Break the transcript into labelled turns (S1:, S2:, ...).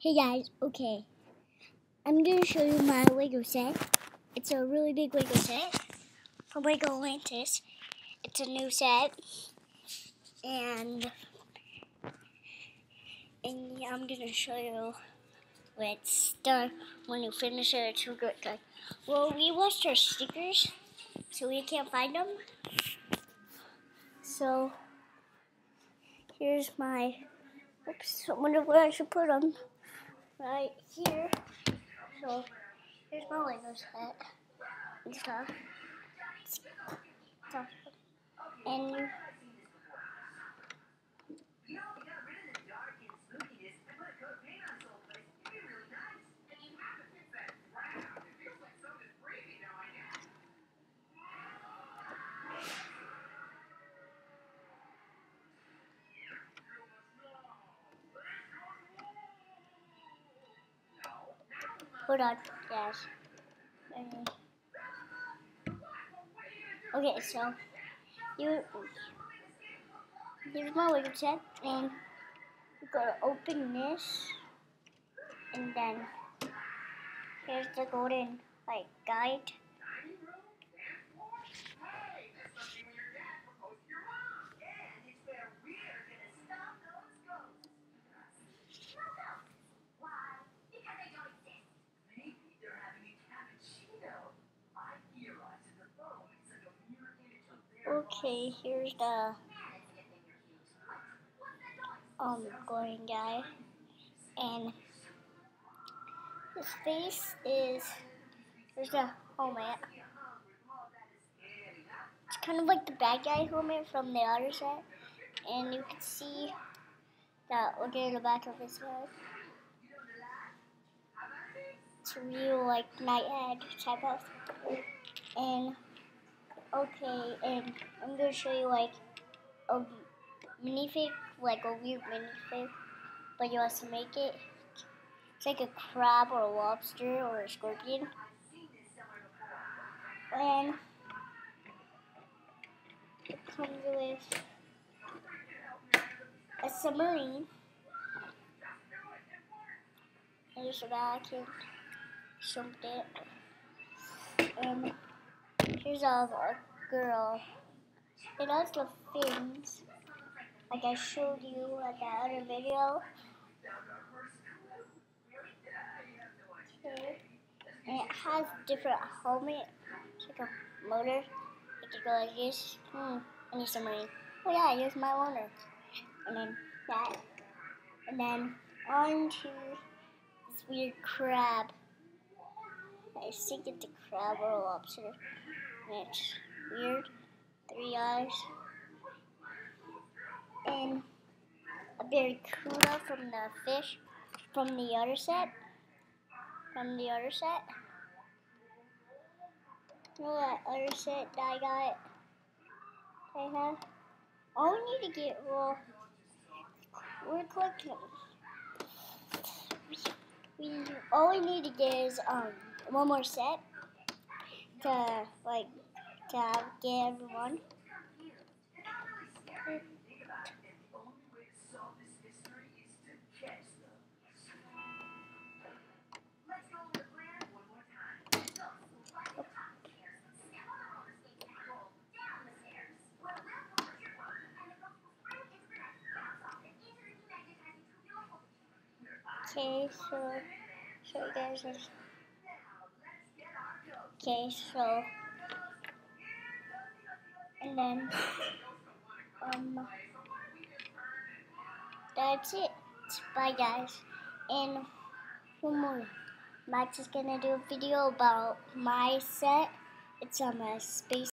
S1: Hey guys, okay, I'm going to show you my Lego set. It's a really big Lego set from Lego Atlantis. It's a new set, and I'm going to show you what's done when you finish it. It's good. Well, we lost our stickers, so we can't find them. So, here's my, I wonder where I should put them. Right here. So, here's my Lego set and stuff. And hold on, guys. Okay, so here's my Lego set, and you gotta open this, and then here's the golden guide. Okay, here's the golden guy, and his face is, there's the helmet. It's kind of like the bad guy helmet from the other set, and you can see that look at the back of his head. It's a real night head type of, and okay, and I'm gonna show you a minifig, a weird minifig, but you have to make it. It's like a crab or a lobster or a scorpion. And it comes with a submarine. There's a vacuum, something. And here's a girl. It has the fins, like I showed you at the other video. Okay. And it has different helmet. It's like a motor. It can go like this. And a submarine. Oh yeah, here's my owner. And then that. And then onto this weird crab. I think it's a crab or a lobster. And it's weird. 3 eyes. And a barracuda from the fish from the other set. You know that other set that I have? All we need to get, we're collecting. All we need to get is one more set to get everyone. Okay, so show you guys this. Okay, so and then that's it. Bye guys. And one more. Max is gonna do a video about my set. It's on a space